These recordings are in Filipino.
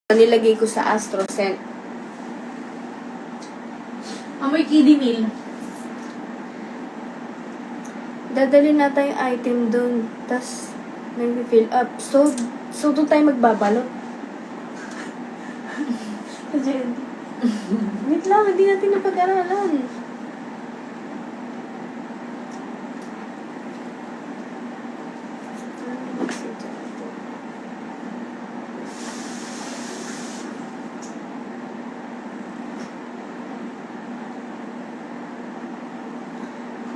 Nilagay ko sa AstroSense. Amoy kiddie meal. Dadali natin yung item dun. Tapos, nag-fill up. So doon tayo magbabalot. Wait lang, hindi natin napag-aralan.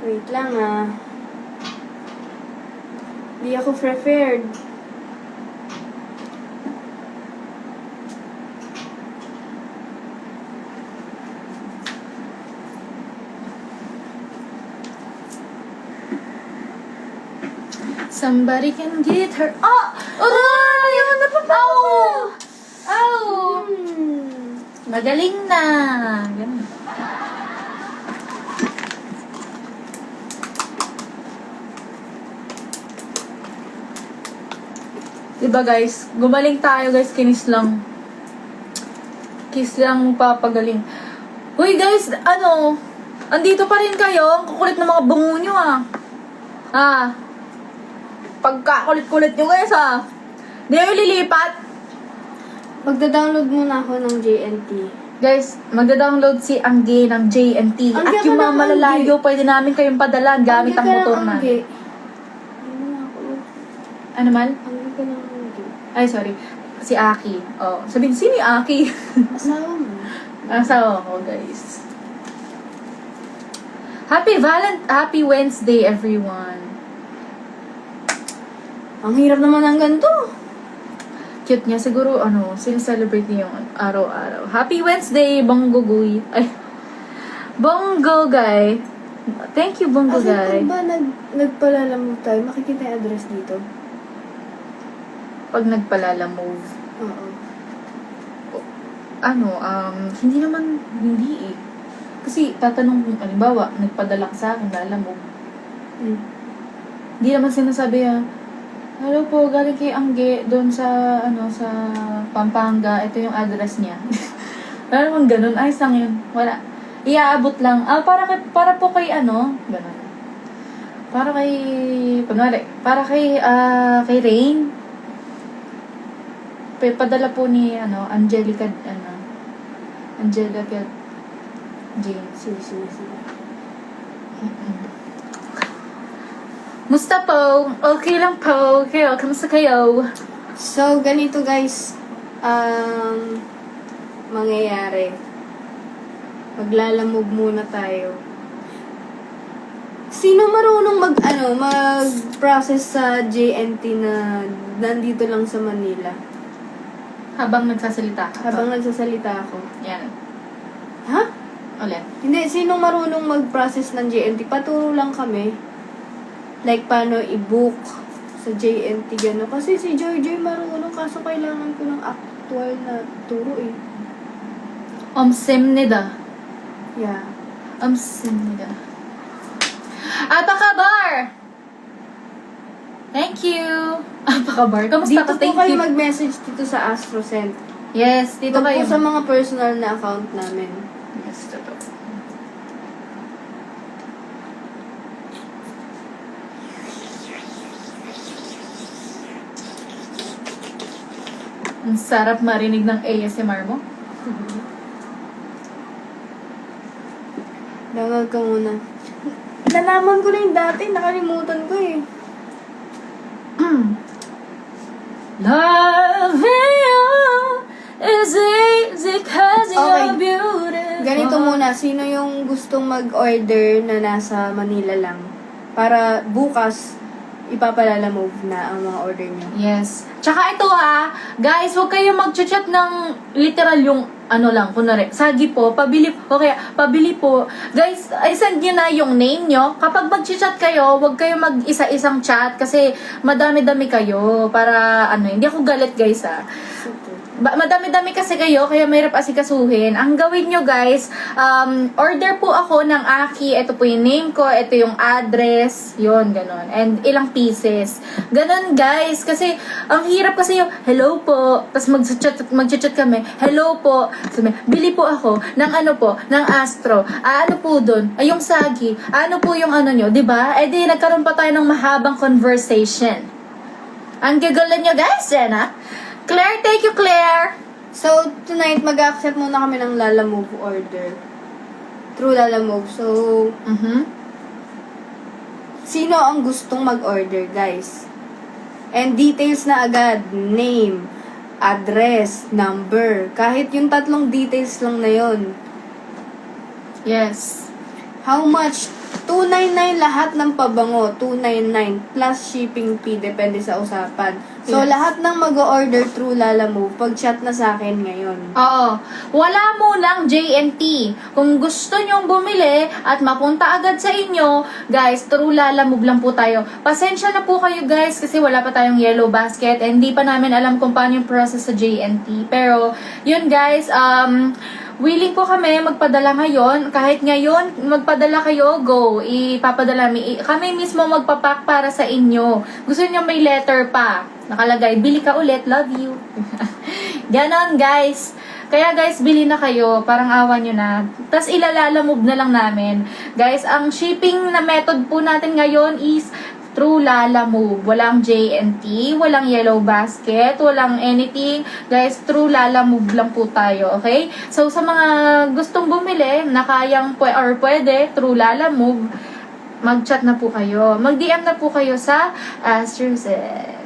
Wait lang ah. Hindi ako prepared. Somebody can get her. Oh! Oh! Ayun, napapaw! Ow! Magaling na. Ganun. Diba guys? Gumaling tayo guys. Kinis lang. Kiss lang papagaling. Uy guys, ano? Andito pa rin kayo? Ang kukulit ng mga bungo nyo ah. Ah. Pagkakulit-kulit nyo guys ah. Di kayo lilipat? Magda-download muna ako ng JNT. Guys, magda-download si Angge ng JNT. Angge At yung ka mga ng malalayo, pwede namin kayong padala gamit ang motor na. Hindi na ako. Ano man? Angge ka ng Angge. Ay, sorry. Si Aki. Oh, sabihin, sino yung Aki? Asawa mo. Asawa ko, guys. Happy Wednesday, everyone. Ang hirap naman ng ganito. Cute niya. Siguro, sineselebrate niya yung araw-araw. Happy Wednesday, Bongo Guy. Ay, Bongo Guy. Thank you, Bongo Guy. Pag ba nagpalalamove tayo, makikita yung address dito? Pag nagpalala move. Oo. Hindi naman, hindi eh. Kasi tatanong kung, halimbawa, nagpadala ka sa akin, lala mo. Hindi naman sinasabi hello po, galing kay Angge, doon sa, sa Pampanga, ito yung address niya. Wala naman ganun, ayos lang yun. Wala. Iaabot lang. Para po kay ganun. Para kay Rain. Padala po ni, Angelica Jane. Sige. Musta po? Okay lang po. Kayo, kamusta kayo? So, ganito guys. Mangyayari. Maglalamove muna tayo. Sino marunong mag-process sa JNT na nandito lang sa Manila? Habang nagsasalita ka. Habang nagsasalita ako. Yan. Ha? Ulit. Hindi, sinong marunong mag-process ng JNT? Paturo lang kami. Like, paano i-book sa JNT, gano'n. Kasi si Joy marunong, kaso kailangan ko ng actual na turo eh. Omsemnida. Yeah. Omsemnida. Apakabar! Thank you! Apakabar. Kamusta Dito ka? po Thank kayo you. mag-message dito sa AstroSense. Yes, dito Wag kayo. po sa mga personal na account namin. Yes, totoo. Ang sarap marinig ng ASMR mo. Dangag ka muna. Nalaman ko na yung dati, nakalimutan ko eh. Loving you is easy cause you're Okay. beautiful. Ganito muna, sino yung gustong mag-order na nasa Manila lang? Para bukas, ipapalalamove na ang mga order niyo. Yes. Tsaka ito guys, huwag kayong mag-chat ng literal yung kunwari, sagi po, pabili po, kaya pabili po. Guys, send nyo na yung name nyo. Kapag mag-chat kayo, huwag kayong mag-isa-isang chat kasi madami-dami kayo para hindi ako galit guys madami-dami kasi kayo, kaya mahirap asikasuhin. Ang gawin nyo guys, order po ako ng Aki. Ito po yung name ko, ito yung address, yun, ganun. And ilang pieces. Ganun guys, kasi ang hirap kasi yung, hello po, tapos mag-chat kami, hello po, sabi, bili po ako ng ano po, ng Astro. Ano po dun? Ay, yung Sagi. Ano po yung ano nyo, diba? Eh di, nagkaroon pa tayo ng mahabang conversation. Ang gagalan nyo guys, yan ha? Claire, thank you, Claire. So, tonight, mag-accept muna kami ng Lalamove order. Through Lalamove. So, sino ang gustong mag-order, guys? And details na agad. Name, address, number. Kahit yung 3 details lang na yon. Yes. How much? 299 lahat ng pabango. 299 plus shipping fee. Depende sa usapan. So, Yes. lahat ng mag-order through Lalamove, pag-chat na sa akin ngayon. Oo. Wala munang JNT. Kung gusto nyong bumili at mapunta agad sa inyo, guys, through Lalamove lang po tayo. Pasensya na po kayo guys kasi wala pa tayong yellow basket and hindi pa namin alam kung paano yung process sa JNT. Pero, yun guys, willing po kami magpadala ngayon. Kahit ngayon, magpadala kayo, go. Ipapadala kami mismo magpapak para sa inyo. Gusto niyo may letter pa. Nakalagay, bili ka ulit, love you. Ganon, guys. Kaya guys, bili na kayo. Parang awan nyo na. Tapos ilalalamove na lang namin. Guys, ang shipping na method po natin ngayon is through Lalamove. Walang JNT, walang yellow basket, walang anything. Guys, through Lalamove lang po tayo, okay? So, sa mga gustong bumili, na kayang or pwede, through Lalamove, mag-chat na po kayo. Mag-DM na po kayo sa Astruset.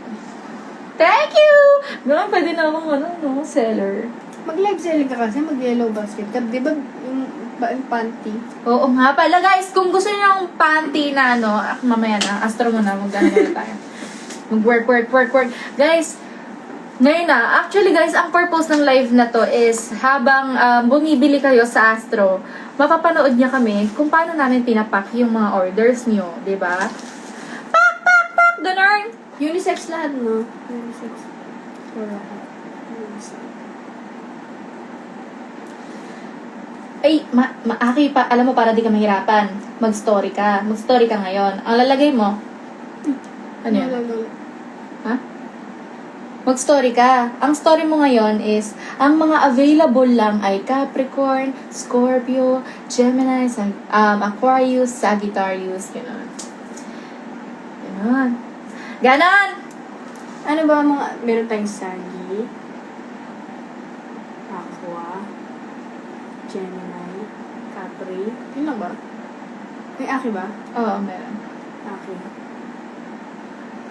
Thank you! Ganun, pwede na akong seller. Mag-live selling ka kasi, mag-yellow basket ka. Di ba yung panty? Oo nga pala guys, kung gusto niyo ng panty na mamaya na, Astro muna, mag-ano tayo. Mag-work. Guys, ngayon na, actually guys, ang purpose ng live na to is habang bumibili kayo sa Astro, mapapanood niya kami kung paano namin pinapack yung mga orders niyo, di ba? Pak! Ganun! Unisex lahat, no? Unisex. Wala ka. Unisex. Ay, Aki, alam mo, para di ka mahirapan. Mag-story ka. Mag-story ka ngayon. Ang lalagay mo, ano yan? Ha? Mag-story ka. Ang story mo ngayon is, ang mga available lang ay Capricorn, Scorpio, Gemini, Aquarius, Sagittarius, gano'n. Ganon! Ano ba mga, meron tayong Sagi, Aqua, Gemini, Capri, yun lang ba? May Aki ba? Oo, meron. Aki.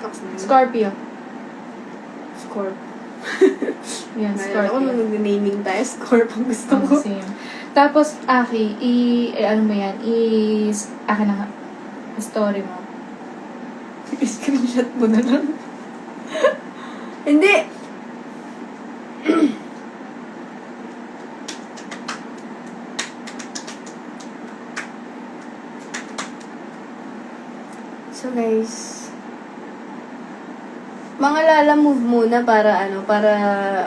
Caps na yun. Scorpio. Scorp. Yan, Meron ako Scorpio. nung nag-naming tayo, Scorp ang gusto ko. Same. Tapos, Aki, ano mo yan, akin na nga, story mo. I-screenshot mo na lang. Hindi. So guys, mga Lalamove muna para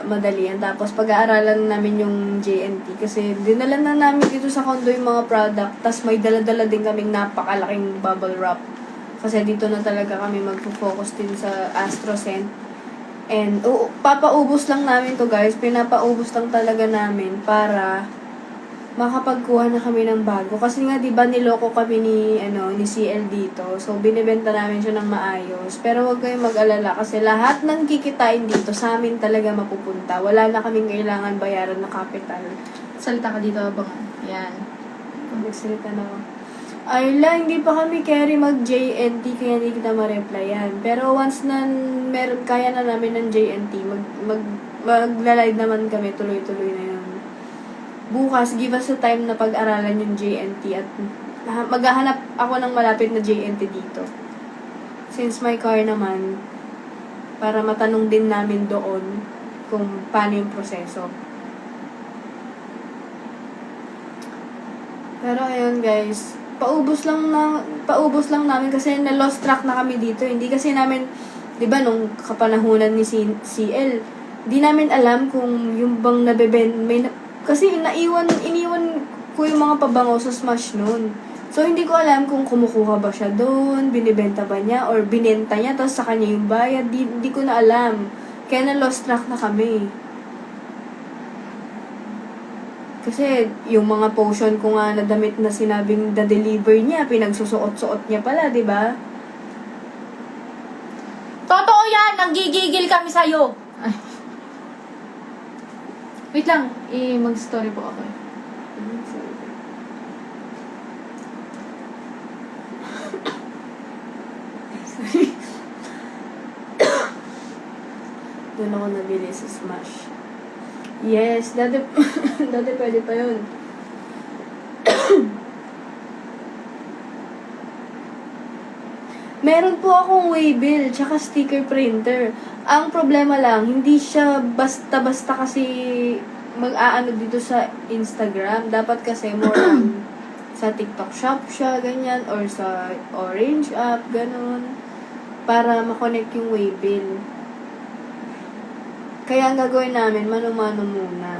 madalian. Tapos pag-aaralan namin yung JNT kasi dinala na namin dito sa condo yung mga product. Tapos may dala-dala din kaming napakalaking bubble wrap. Kasi dito na talaga kami magpo-focus din sa AstroScent. And papaubos lang namin to guys. Pinapaubos lang talaga namin para makapagkuha na kami ng bago. Kasi nga 'di ba niloko kami ni CL dito. So binebenta namin siya ng maayos. Pero wag kayong mag-alala kasi lahat ng kikitain dito sa amin talaga mapupunta. Wala na kaming kailangan bayaran na capital. Salita ka dito abang. Yan. Magsalita na ako. Ayla, hindi pa kami carry mag-JNT kaya hindi kita ma-replyan. Pero once na kaya na namin ng JNT, magla-live naman kami, tuloy-tuloy na yun. Bukas, give us a time na pag-aralan yung JNT at maghahanap ako ng malapit na JNT dito. Since my car naman, para matanong din namin doon kung paano yung proseso. Pero ayun guys, paubos lang namin kasi na-lost track na kami dito. Hindi kasi namin, 'di ba nung kapanahunan ni CL, di namin alam kung yung bang kasi iniwan ko yung mga pabango sa Smash noon. So, hindi ko alam kung kumukuha ba siya doon, binibenta ba niya, or binenta niya, tapos sa kanya yung bayad. Di ko na alam. Kaya na-lost track na kami. Kasi, yung mga potion ko nga na damit na sinabing da-deliver niya, pinagsusuot-suot niya pala, di ba? Totoo yan! Nanggigigil kami sa'yo! Ay. Wait lang. Mag-story po ako. Doon ako nabili sa Smash. Yes, dati pwede pa yun. Meron po akong waybill, tsaka sticker printer. Ang problema lang, hindi siya basta-basta kasi mag-aano dito sa Instagram. Dapat kasi more on sa TikTok shop siya, ganyan, or sa Orange app, ganun, para makonect yung waybill. Kaya ang gagawin namin, mano-mano muna.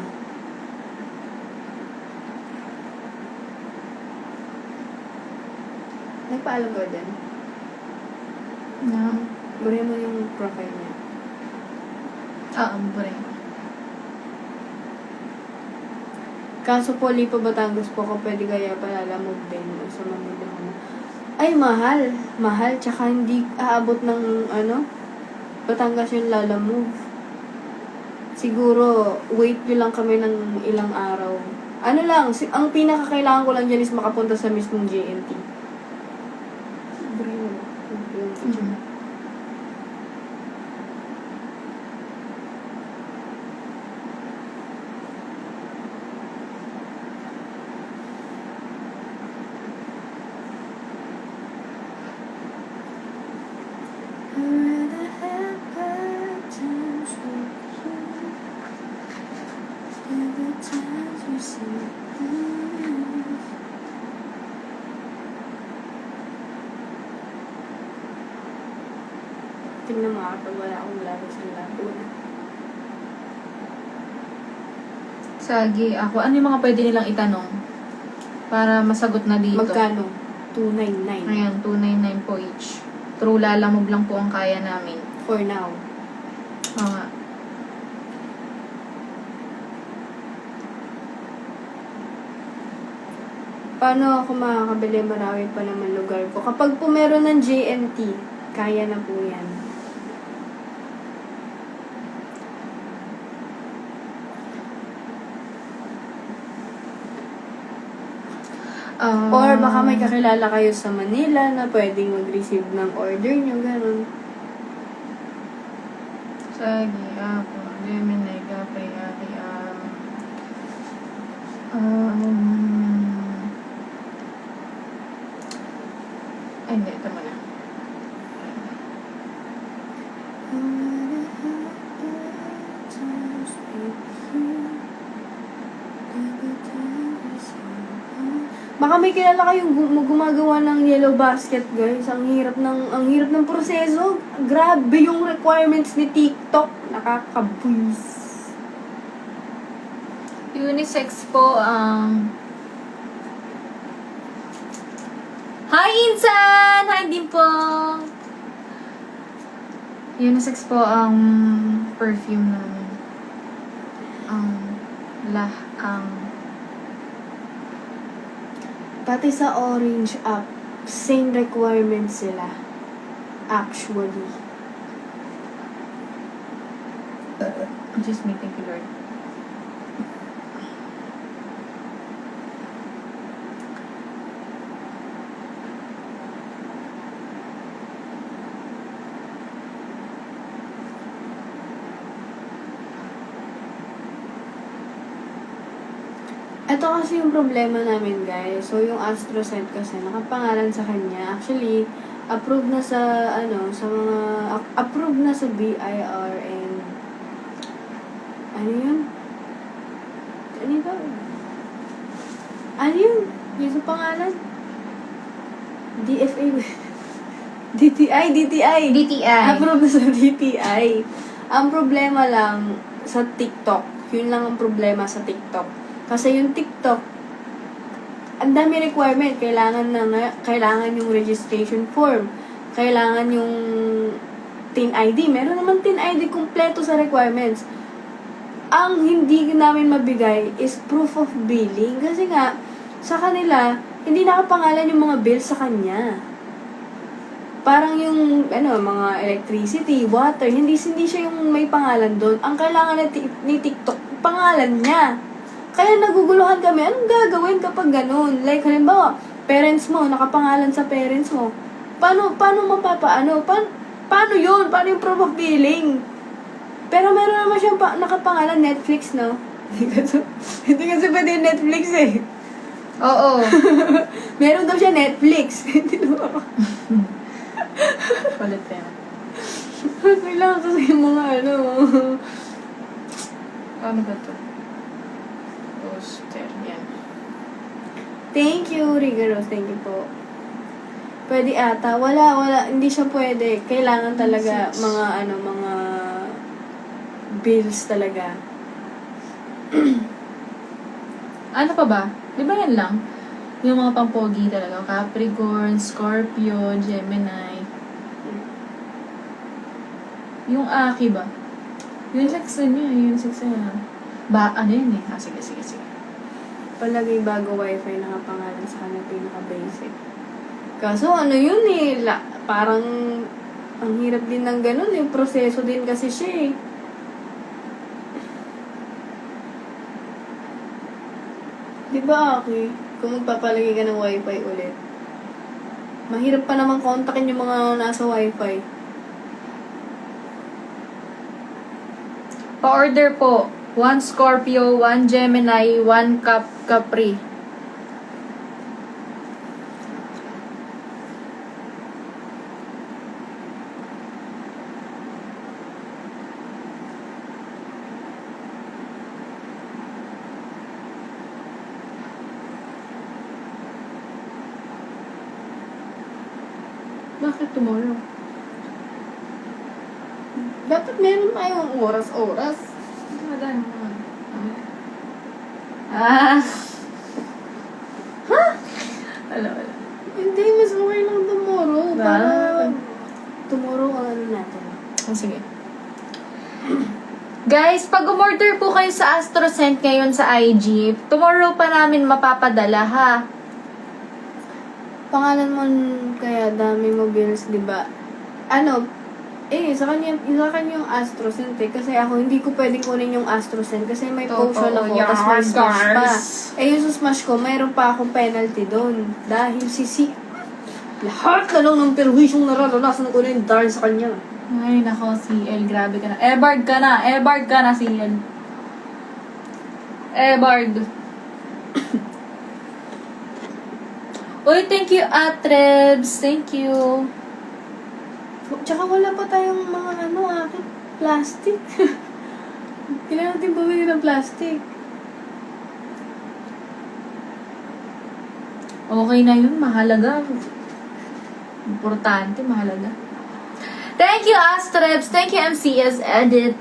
Nagpaalam ko din. Na? Buri mo yung profile niya. Bure. Kaso po, Lipa, Batangas po ako, pwede kaya palalamog din sa Manila. Ay, mahal. Mahal, tsaka hindi aabot ng, Batangas yung lalamove. Siguro, wait nyo lang kami ng ilang araw. Ano lang, ang pinakakailangan ko lang dyan is makapunta sa mismong JNT. Tingnan mo kapag wala akong laro sa Laguna. Sagi ako. Ano yung mga pwede nilang itanong? Para masagot na dito. Magkano? 299. Ayan, 299 po each. True lalamove lang po ang kaya namin. For now. Oo nga. Paano ako makakabili? Marami pa naman lugar ko. Kapag po meron ng JNT, kaya na po yan. Or baka may kakilala kayo sa Manila na pwedeng mag-receive ng order nyo, gano'n. Sagi ako. Gemini, Gapay, Ari, ay, hindi. Ito muna. Baka may kilala kayong gumagawa ng yellow basket, guys. Ang hirap ng proseso. Grabe yung requirements ni TikTok. Nakakabuis. Unisex po ang... Hi, Insan! Hi din po! Unisex po ang perfume namin. Pati sa Orange app, same requirements sila. Actually. Just me, thank you, Lord. Ito kasi yung problema namin, guys. So, yung AstroSet kasi, nakapangalan sa kanya. Actually, approved na sa, approved na sa BIR and, ano yun? Ano yun? Ano yun? Yung sa pangalan? DFA. DTI. DTI. Approved na sa DTI. Ang problema lang, sa TikTok. Yun lang ang problema sa TikTok. Kasi yung TikTok, ang dami requirement. Kailangan yung registration form. Kailangan yung TIN ID. Meron naman TIN ID kumpleto sa requirements. Ang hindi namin mabigay is proof of billing. Kasi nga, sa kanila, hindi nakapangalan yung mga bills sa kanya. Parang yung, mga electricity, water, hindi siya yung may pangalan doon. Ang kailangan ni TikTok, pangalan niya. Kaya naguguluhan kami, anong gagawin kapag ganun? Like, halimbawa, parents mo, nakapangalan sa parents mo. Paano mapapaano? Paano yun? Paano yung proof of billing? Pero meron naman siyang nakapangalan Netflix, no? Hindi kasi pwede yung Netflix eh. Oo. Meron daw siya Netflix. Hindi naman ako. Palit yan. Kailangan kasi yung mga Ano ba to? Poster. Yan. Thank you, Rigaros. Thank you po. Pwede ata. Wala. Hindi siya pwede. Kailangan talaga mga bills talaga. Ano pa ba? Di ba yan lang? Yung mga pampogi talaga. Capricorn, Scorpio, Gemini. Yung Aki ba? Yung section niya. Yung section niya. Ano yun eh? Sige. Palagi bago wifi nakapangalan sa kanya pinaka-basic. Kaso yun eh. Parang ang hirap din ng ganun eh. Proseso din kasi siya eh. Diba, Aki? Kung magpapalagay ka ng wifi ulit, mahirap pa naman kontakin yung mga nasa wifi. Pa-order po. 1 Scorpio, 1 Gemini, 1 Capri. Bakit tomorrow? Dapat meron tayong oras-oras. Madami naman. Ha? Wala. Hindi, mas okay lang tomorrow. Para tomorrow natin. Sige. Guys, pag umorder po kayo sa AstroSend ngayon sa IG, tomorrow pa namin mapapadala, ha? Pangalan mo kaya dami mo bills, di ba? Sa kanya yung AstroSend eh. Kasi ako, hindi ko pwedeng kunin yung AstroSend kasi may potion ako, tapos may smash pa. Yung sa smash ko, mayroon pa akong penalty doon. Dahil lahat na lang ng perwisyong nararanasan ko na yung darn sa kanya. Ay, nako, CL. Grabe ka na. Ebard ka na, CL. Ebard. Uy, thank you, Atrebs. Thank you. Tsaka wala pa tayong mga plastic. Kailangan natin bumili ng plastic. Okay na yun, mahalaga. Importante, mahalaga. Thank you, Astrebs. Thank you, MCS Edit.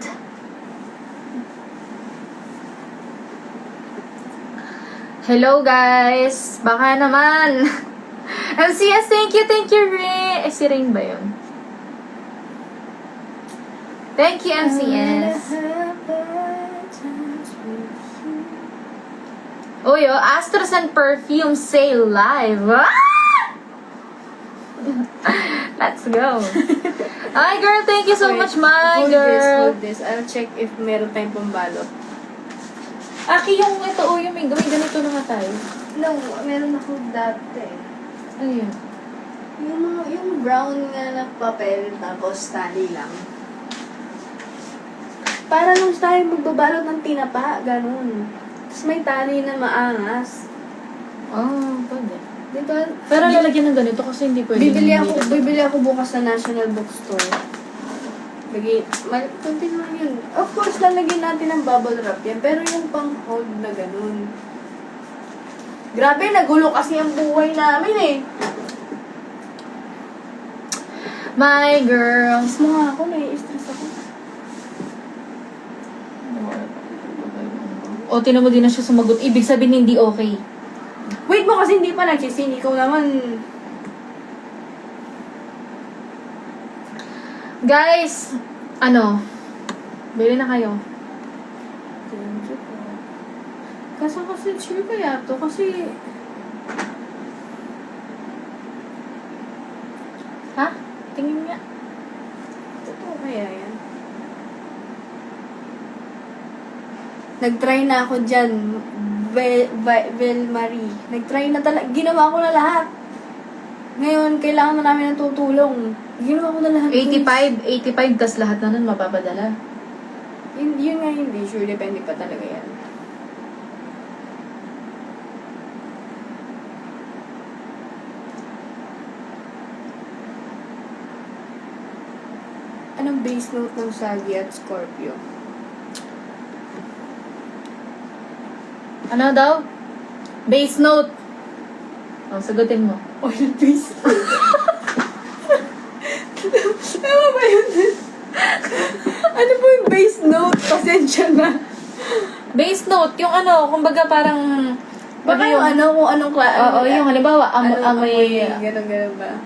Hello, guys. Baka naman. MCS, thank you, Rain. Si Rain ba yun? Thank you, MCS. Uy, Astros and Perfume Sale Live. Ah! Let's go. Hi, girl. Thank you so much, my girl. Hold this. I'll check if meron tayong pambalot. Aki, yung ito, yung may ganito na nga tayo. No, meron ako dati. Ano yun? Yung brown nga na papel, tapos tali lang. Para lang tayo magbabalot ng tinapa, ganun. Tapos may tali na maangas. Pwede. Dito, Pero lalagyan ng ganito kasi hindi pwede. Bibili ako bukas sa National Bookstore. Kunti lang yun. Of course, lalagyan natin ng bubble wrap yan. Pero yung pang-hold na ganun. Grabe, nagulo kasi ang buhay namin eh. My girl. Mas mga ako, nai-stress ako. O, tinan mo din na siya sumagot. Ibig sabihin hindi okay. Wait mo kasi hindi pa nagsisin. Ikaw naman. Guys, bili na kayo. Thank you po. Kasi sure kaya to? Kasi, Ha? Tingin nga. totoo kaya yan? Nag-try na ako dyan. Vel Marie. Nag-try na talaga. Ginawa ko na lahat. Ngayon, kailangan na namin ng tutulong. Ginawa ko na lahat. 85, tas lahat na nun mapapadala. Yun nga hindi. Sure, depende pa talaga yan. Anong base note ng Sagi at Scorpio? Ano daw? Base note. O, sagutin mo. Oil base. Tama ba yun? Ano po yung base note? Pasensya na. Base note, yung kumbaga parang... Baka yung kung anong Oo, yung halimbawa, amoy... Ganun ba?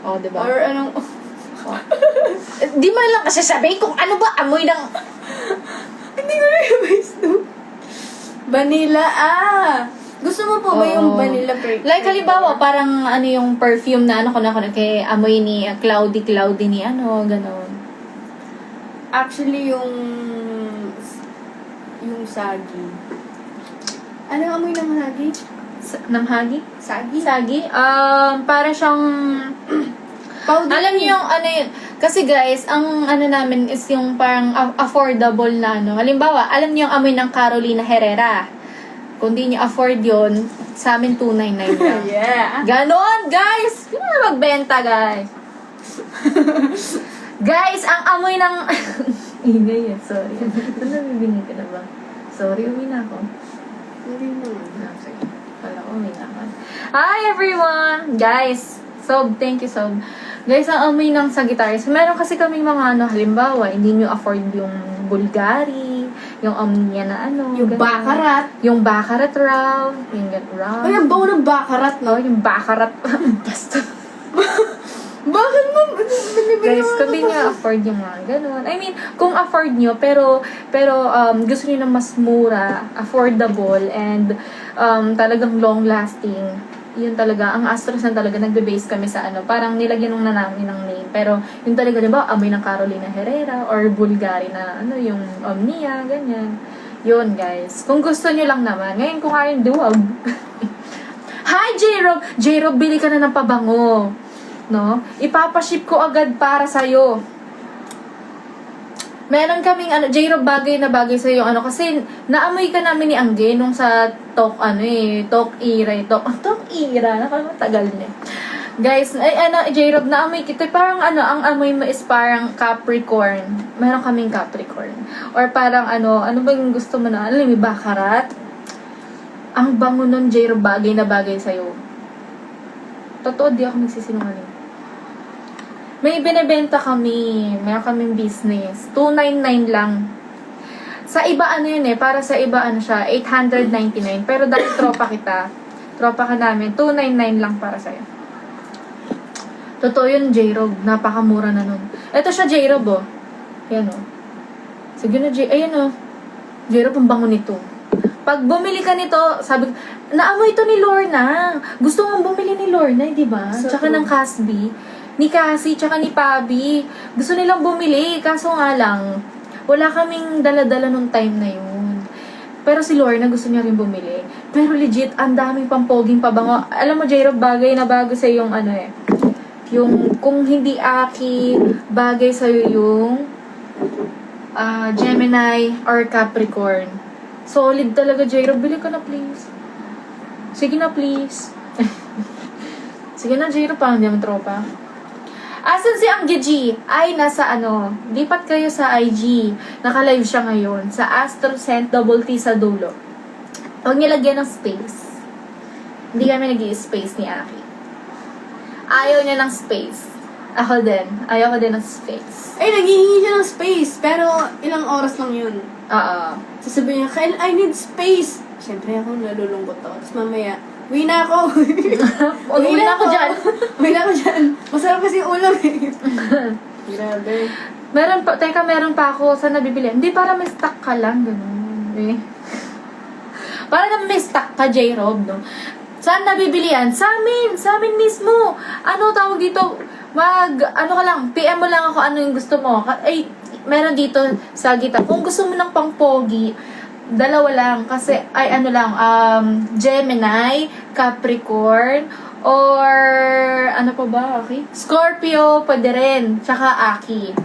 O, diba? Or anong... Di mo lang kasi sabihin kung ano ba amoy ng... Hindi ko na yung base note. Vanilla, Gusto mo po ba yung Oo. vanilla perfume? Like, halimbawa, parang yung perfume na kay amoy ni cloudy ni ganon. Actually, yung Sagi. Anong amoy ng Sagi? Ng hagi? Sagi? Sagi? Para siyang... Powder. Alam niyo yung yun. Kasi guys, ang namin is yung parang affordable na Halimbawa, alam niyo yung amoy ng Carolina Herrera. Kung di niyo afford yun, sa amin 299 lang. Yeah. Ganon, guys! Hindi na magbenta, guys. Guys, ang amoy ng... Ingay yan, sorry. Ano nabibingin ka na ba? Sorry, uwi na ako. Hindi naman. Sige. Kala ko uwi na ako. Hi, everyone! Guys, Sob, thank you, Sob. Guys, ang amoy ng Sagittarius. Meron kasi kaming mga halimbawa, hindi nyo afford yung Bulgari, yung niya na Yung ganun. Baccarat. Yung Baccarat raw, yung raw. Ay, ang bago ng Baccarat, no? Yung Baccarat. Basta. Bakit mo? Guys, kung di nyo afford yung mga ganun. I mean, kung afford nyo, pero gusto nyo na mas mura, affordable, and talagang long-lasting, yun talaga, ang Astros na talaga, nagbe-base kami sa parang nilagyan nung na namin ng name. Pero, yun talaga, diba, amoy ng Carolina Herrera, or Bulgari na, yung Omnia, ganyan. Yun, guys. Kung gusto nyo lang naman. Ngayon, kung kayong duwag. Hi, J-Rob! J-Rob, bili ka na ng pabango. No? Ipapaship ko agad para sa'yo. Meron kaming J-Rob, bagay na bagay sa'yo kasi naamoy ka namin ni Angge nung sa Talk Ira, tagal na. Guys, J-Rob, naamoy kita, parang ang amoy mo is parang Capricorn. Meron kaming Capricorn. Or parang ano ba yung gusto mo na, may Baccarat? Ang bango nun, J-Rob, bagay na bagay sa'yo. Totoo, di ako nagsisinungaling. May binibenta kami. Meron kaming business. 299 lang. Sa iba yun para sa iba siya, 899. Pero dahil tropa ka namin, 299 lang para sa'yo. Totoo yun, J-Rob. Napakamura na nun. Ito siya, J-Rob, oh. Yan, oh. Sige na, ayan, oh. J-Rob, ang bango nito. Pag bumili ka nito, sabi ko, naamoy ito ni Lorna. Gusto mong bumili ni Lorna, di ba? So Tsaka ng Casby. Ni Cassie, tsaka ni Pabi. Gusto nilang bumili, kaso nga lang, wala kaming dala-dala nung time na yun. Pero si Lorna gusto niya rin bumili. Pero legit, ang daming pampoging pabango. Alam mo, J-Rob, bagay na bago sa yung yung, kung hindi Aki, bagay sa'yo yung Gemini or Capricorn. Solid talaga, J-Rob. Bili ka na, please. Sige na, please. Sige na, J-Rob, parang di naman tropa. Asan si Angge G? Ay, nasa lipat kayo sa IG. Naka-live siya ngayon. Sa AstroScent double T sa dulo. Huwag nilagyan ng space. Hindi kami nag-i-space ni Aki. Ayaw niya ng space. Ako din. Ayaw ko din ng space. Ay, naghihingi siya ng space. Pero, ilang oras lang yun. Oo. Sasabihin niya, Kyle, I need space. Siyempre ako, nalulungkot ako. Tapos mamaya, uwi na ako. Uwi na ako dyan. Uwi na ako dyan. Masarap kasi yung ulam eh. Grabe. Meron pa ako sa nabibili. Hindi, para may stock ka lang, gano'n. Eh. Para naman may stock ka, J-Rob, no? Saan nabibili yan? Sa amin mismo. Ano tawag dito? Ano ka lang, PM mo lang ako ano yung gusto mo. Ay, meron dito sa Gita. Kung gusto mo ng pang-pogi, dalawa lang. Kasi, ay ano lang, Gemini, Capricorn, or ano pa ba, okay? Scorpio, pwede rin. Tsaka Aki.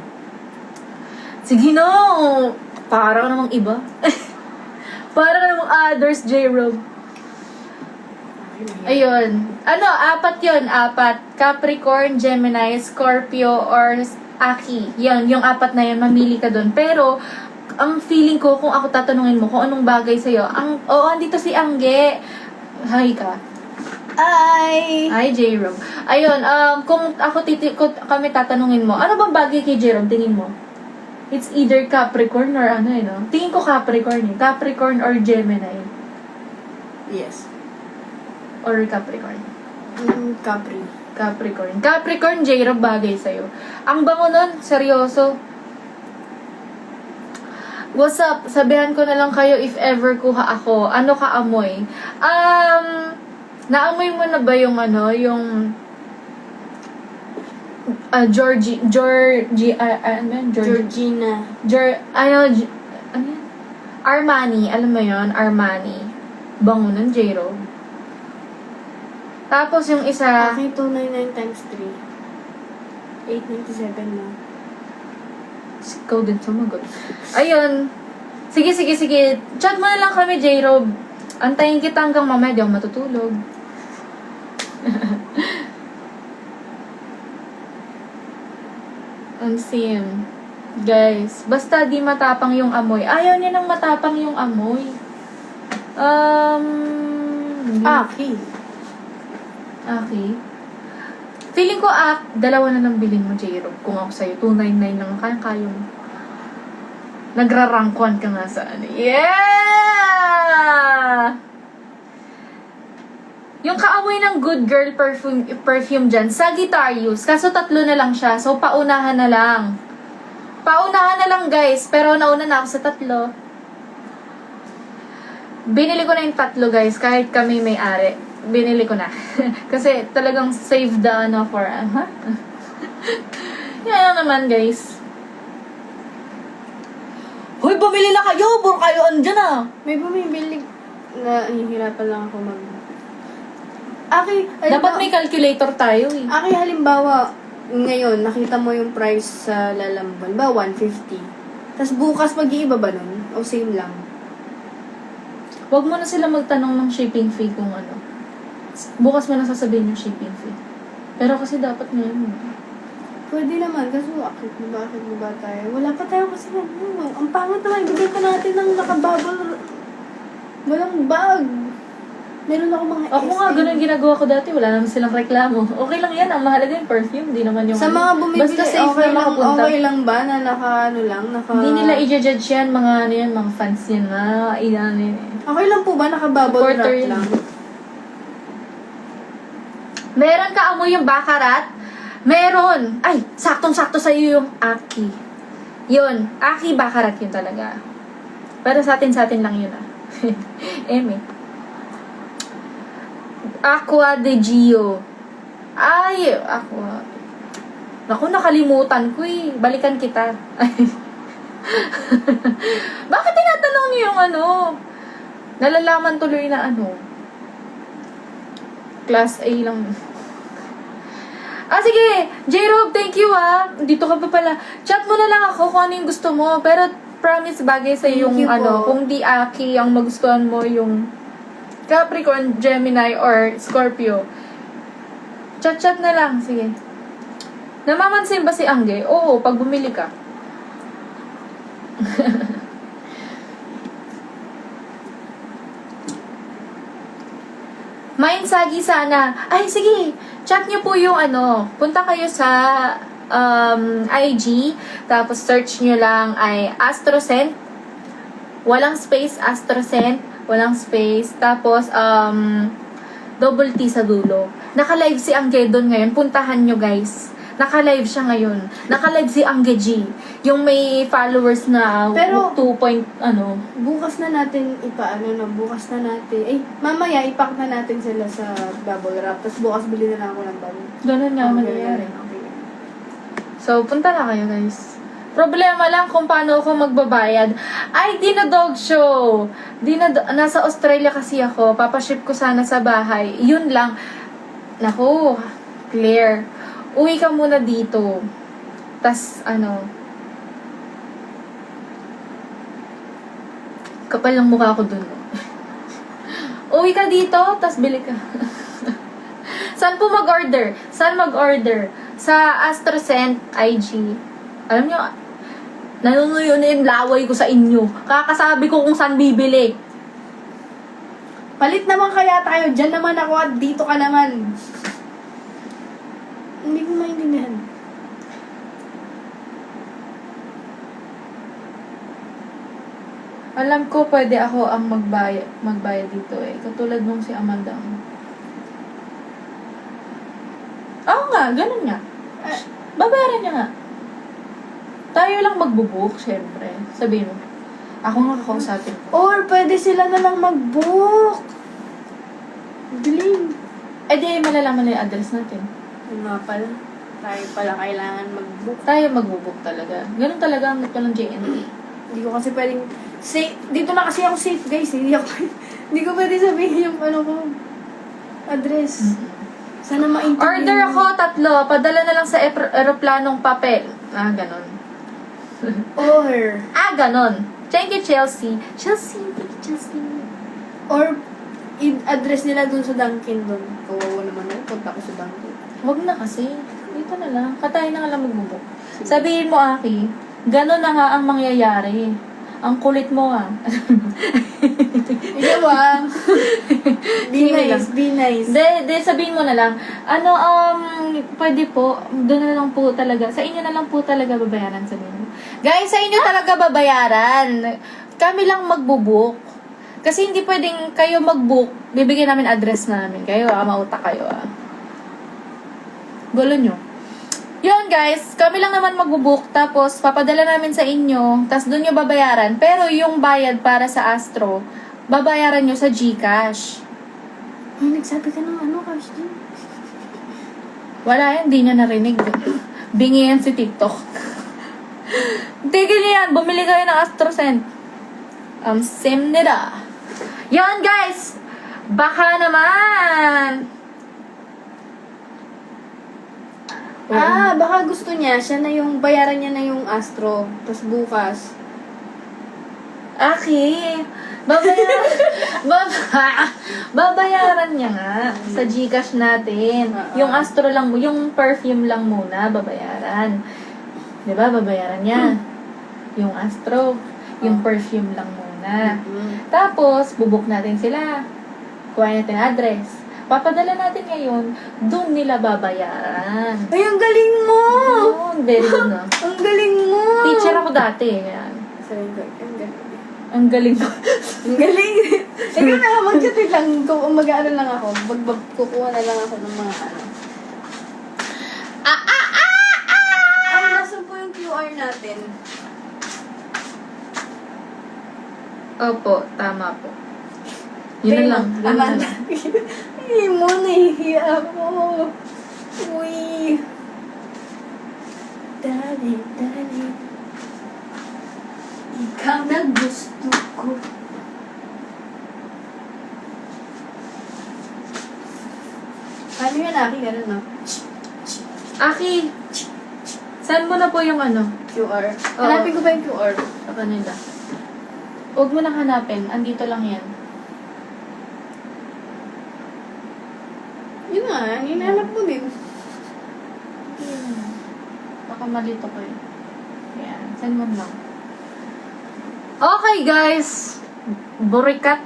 Sige no! Parang namang iba. Parang namang others, J-Rob. Ayun. Ano, 4 yun. 4. Capricorn, Gemini, Scorpio, or Aki. Yun, yung 4 na yun. Mamili ka dun. Pero, ang feeling ko, kung ako tatanungin mo kung anong bagay sa'yo, andito si Angge. Hi ka. Hi, J-Rob. Ayun, kung kami tatanungin mo, ano bang bagay kay J-Rob? Tingin mo? It's either Capricorn or ano eh, no? Tingin ko Capricorn eh. Capricorn or Gemini. Yes. Or Capricorn. Capricorn. Capricorn, J-Rob, bagay sa'yo. Ang bango nun, seryoso. What's up? Sabihan ko na lang kayo if ever kuha ako. Ano ka amoy? Naamoy mo na ba yung ano, yung Georgina. ano yan? Armani, alam mo yon, Armani. Bango ng J-Rob. Tapos yung isa, Aking 299 times 3. 897 na. ikaw din sumagot. Ayun. Sige. Chat mo na lang kami, J-Rob. Antayin kita hanggang mamaya, di ako matutulog. Ang sim. Guys, basta di matapang yung amoy. Ayaw niya nang matapang yung amoy. Aki. Okay. Feeling ko, dalawa na lang bilhin mo, J-Rob. Kung ako sa'yo, 299 lang. Kaya mo. Nagrarangkwan ka nga sa ano. Yeah! Yung kaamoy ng Good Girl perfume dyan, Sagittarius. Kaso 3 na lang siya. So, paunahan na lang. Paunahan na lang, guys. Pero nauna na ako sa 3. Binili ko na yung 3, guys. Kahit kami may-ari. Binili ko na. Kasi talagang save the ano for, Yan lang naman, guys. Hoy, bumili na kayo! Puro kayo andyan May bumibili na hihirapan lang ako mag... Aki, Dapat may calculator tayo eh. Aki, halimbawa, ngayon, nakita mo yung price sa Lalambon. Ba, 150. Tapos bukas mag-iiba ba nun? O same lang? Huwag mo na sila magtanong ng shipping fee kung ano. Bukas mo na sasabihin yung shipping fee. Pero kasi dapat ngayon. Pwede naman, kasi bakit ba tayo? Wala pa tayo kasi ano. Ang pangit naman, ibigay pa natin ng nakabubble. Walang bag. Meron ako mga Ako nga, ganun ginagawa ko dati. Wala naman silang reklamo. Okay lang yan. Ang mahalaga yung perfume. Hindi naman yung... Sa mga bumibili, basta safe okay na lang, makapunta. okay lang ba na Hindi nila i-judge yan. Mga ano yan, mga fans yan. Okay lang po ba? Naka-bubble Supporter wrap yun. lang. Meron ka amoy yung bakarat? Meron. Ay, saktong-sakto sa'yo yung Aki. Yun. Aki bakarat yun talaga. Pero sa atin lang yun Eme. Aqua de Gio. Ay, Aqua. Naku, nakalimutan ko eh. Balikan kita. Bakit tinatanong niyo yung ano? Nalalaman tuloy na ano? Class A lang. Sige. J-Rob, thank you Dito ka pa pala. Chat mo na lang ako kung ano yung gusto mo. Pero promise bagay sa yung Thank you ano. po. Kung di Aki, ang magustuhan mo yung Capricorn, Gemini, or Scorpio. Chat na lang. Sige. Namamansin ba si Angge? Oo, pag bumili ka. Main Sagi sana. Ay, sige. Chat niyo po yung ano. Punta kayo sa IG. Tapos search niyo lang ay AstroScent. Walang space, AstraZen. Walang space. Tapos, double T sa dulo. Naka-live si Angge doon ngayon. Puntahan nyo, guys. Naka-live siya ngayon. Naka-live si Angge G. Yung may followers na Pero- 2 point, ano. Bukas na natin bukas na natin. Mamaya ipack na natin sila sa bubble wrap. Tapos bukas bili na lang ako ng bago. Ganun nga mangyayari. Okay. So, punta na kayo, guys. Problema lang kung paano ako magbabayad. Ay, di na dog show. Nasa Australia kasi ako. Papaship ko sana sa bahay. Yun lang. Naku, Claire. Uwi ka muna dito. Tas, kapal ng mukha ko dun. Uwi ka dito, tas bili ka. Saan po mag-order? Saan mag-order? Sa AstraZen IG. Alam nyo, nanunuyo na yung laway ko sa inyo. Kakasabi ko kung saan bibili. Palit naman kaya tayo. Diyan naman ako at dito ka naman. Hindi ko maintindihan. Alam ko pwede ako ang magbayad dito eh. Katulad nung si Amanda. Oo nga, ganun nga. Babayaran niya nga. Tayo lang magbubook, syempre. Sabihin mo. Ako nga kakausapin ko. Or pwede sila na lang mag-book. Galing. Eh di, malalaman na yung address natin. Yun nga pala. Tayo pala kailangan mag-book. Tayo magbubook talaga. Ganun talaga ang ng JNT. Hindi ko kasi pwedeng... Dito na kasi ako safe, guys. Hindi ko pwede sabihin yung address. Sana maintindihan. Order ako 3. Padala na lang sa aeroplanong papel. Ganon. Or... Ganon. Thank you, Chelsea. Chelsea. Or, i-address nila dun sa Dunkin dun. Kawawa naman ako. Punta ko sa Dunkin. Wag na kasi. Dito na lang. Katayin na nga lang magbubook. Sabihin mo, Aki, ganon na nga ang mangyayari. Ang kulit mo, Ikaw Be Sige nice, be nice. Sabihin mo na lang, pwede po, doon na lang po talaga, sa inyo na lang po talaga babayaran, sabihin mo. Guys, sa inyo talaga babayaran. Kami lang magbubook. Kasi hindi pwedeng kayo mag-book, bibigyan namin address namin. Kayo, mauta kayo, Gulo nyo. Yun guys, kami lang naman magbubook, tapos papadala namin sa inyo, tapos doon nyo babayaran. Pero yung bayad para sa Astro, babayaran nyo sa GCash. Ay, nagsabi ka ng cash din. Wala yan, di niya narinig. Bingi yan si TikTok. Tigil niyo yan, bumili kayo ng AstroSend. Sim nila. Yun guys, baka naman. Baka gusto niya, siya na yung, bayaran niya na yung Astro. Tapos bukas. Aki, babayaran niya nga sa GCash natin. Yung Astro lang, yung perfume lang muna, babayaran. Diba, babayaran niya. Yung Astro, yung perfume lang muna. Tapos, bubuk natin sila. Kuha natin address. Papadala natin ngayon, doon nila babayaran. Ay, ang galing mo! Yun, very good na. Ang galing mo! Teacher ako dati. Yan. Ang galing ko. Ang galing! Ikaw na, mag-chat lang. Mag-ano lang ako. Kukuha na lang ako ng mga Ay, nasan po yung QR natin? Opo, tama po. Yun na lang. Yun na lang. Hindi mo, nahihiya ako. Uy. Dali. Ikaw na gusto ko. Ano yan, Aki? Ganun, no? Aki, saan mo na po yung QR. Oo. Hanapin ko ba yung QR? Sa kanila. Huwag mo nang hanapin. Andito lang yan. Yun nga, hinahanap mo din. Baka malito ko eh. Ayan, send mo lang. Okay guys! Burikat?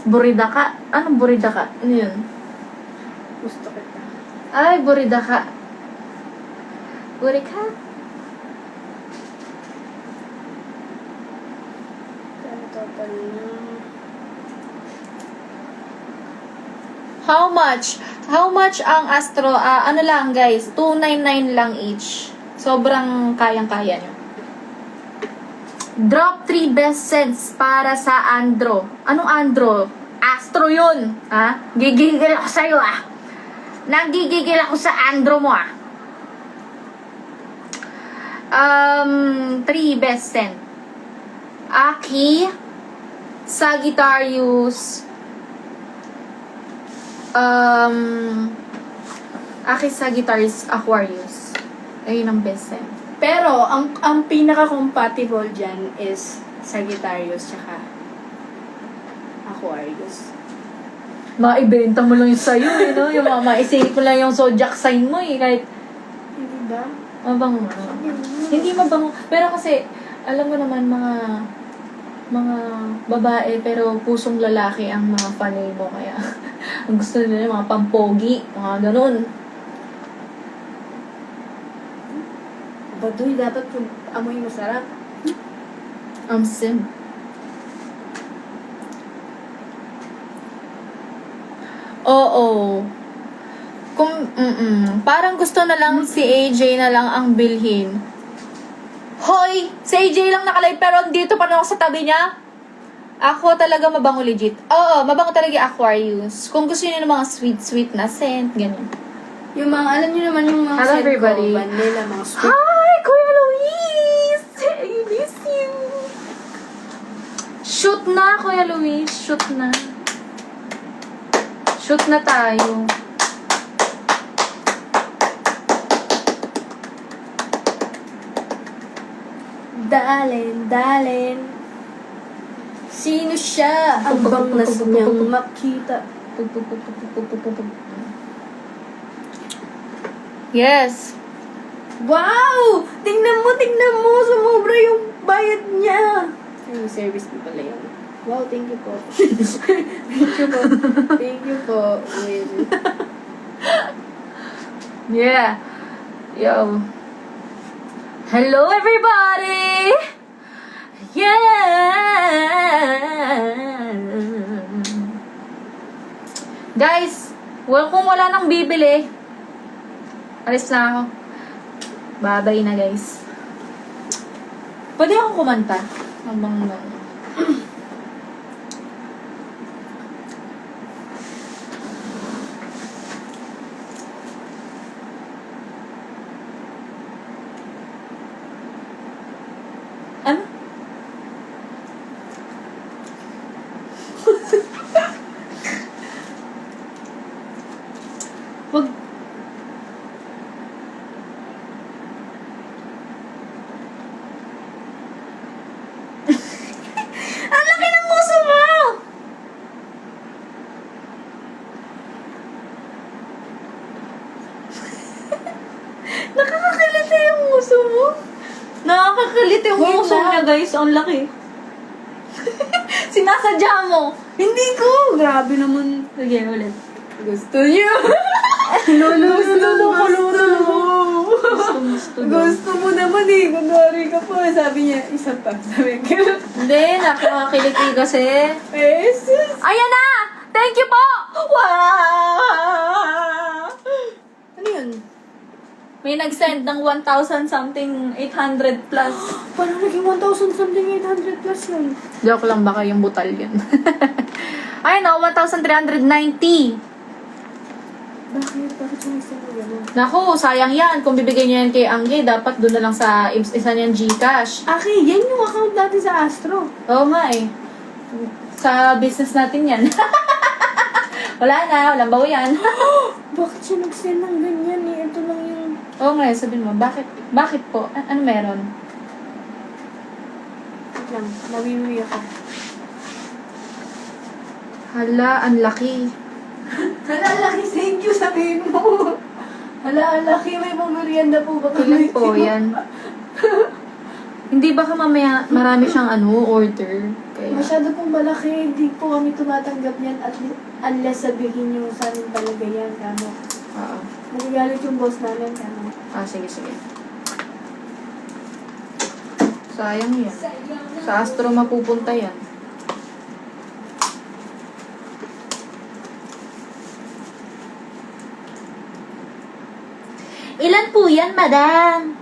Buridaka? Anong buridaka? Ano yun? Gusto kita. Ay, buridaka. Burikat? How much? How much ang Astro? Ano lang guys, 299 lang each. Sobrang kayang-kaya nyo. Drop 3 best scents para sa Andro. Anong Andro? Astro yun. Ha? Gigigil ako sa'yo Nagigigil ako sa Andro mo 3 best scent. Aki, Sagittarius, Aki, Sagittarius, Aquarius. Ayun ang best scent. Pero, ang pinaka-compatible dyan is Sagittarius tsaka Aquarius. Maibenta mo lang yung sa'yo, no? Yung maisingit mo lang yung zodiac sign mo, Kahit Hindi ba? mabango. Hindi mabango. Pero kasi, alam mo naman, mga babae, pero pusong lalaki ang mga fanay mo. Kaya, ang gusto nila, mga pampogi, mga ganun. Baduy, dapat yung amoy masarap. Sim. Oo. Parang gusto na lang si AJ na lang ang bilhin. Hoy! Si AJ lang nakalive pero dito pa na ako sa tabi niya. Ako talaga mabango legit. Oo, mabango talaga yung Aquarius. Kung gusto niyo ng mga sweet na scent, ganyan. Yung mga, alam niyo naman yung mga Hello, scent everybody. ko, vanilla, mga sweet. Hi, Kuya Luis! I miss you. Shoot na, Kuya Luis. Shoot na. Shoot na tayo. Dalin. Sino siya? Ang bangnas niyang makita. Yes. Wow! Tingnan mo! Sumobra yung bayad niya. Ay, yung service mo pala yun. Wow, thank you po. Thank you po. Will. Yeah. Yo. Hello, everybody! Yeah! Guys, kung wala nang bibili, alis na ako. Babay na, guys. Pwede akong kumanta? Habang ano? Wag. Ang laki ng nguso mo! Nakakakiliti yung nguso mo. Nakakakiliti yung Wait nguso lang. niya, guys. Ang laki. Sinasadya mo. Hindi ko! Grabe naman. Sige, ulit. Gusto niyo? Gusto mo naman eh. Kunwari ka po. Sabi niya, isa pa. Sabi ko. Hindi, nakakakiliti kasi. Eh, sis. Ayan na! Thank you po! Wow! Ano yun? May nag-send ng 1,000 something 800 plus. Parang naging 1,000 something 800 plus yun. Joke lang, baka yung butal yan. Ay no, 1,390. Bakit? Bakit yung isa mo gano'n? Naku, sayang yan. Kung bibigyan niyo yan kay Angge, dapat doon na lang sa isa niyang Gcash. Aki, yan yung account natin sa Astro. Oo nga eh. Sa business natin yan. Wala na, walang bawi yan. Bakit siya nag-send ng ganyan eh? Ito lang yung... Oo nga, sabihin mo, bakit po? Ano meron? Wait lang, nawiwi ako. Hala, ang laki. Hala, laki, thank you, sabihin mo. Hala, ang laki, may pamerienda po ba Ilan po yan? Hindi ba ka mamaya marami siyang order? Kaya... Masyado pong malaki, hindi po kami tumatanggap yan at unless sabihin nyo sa amin talaga yan, kamo. Oo. Magagalit yung boss namin, kamo. Sige. Sayang yan. Sa Astro mapupunta yan. Ilan po yan, madam?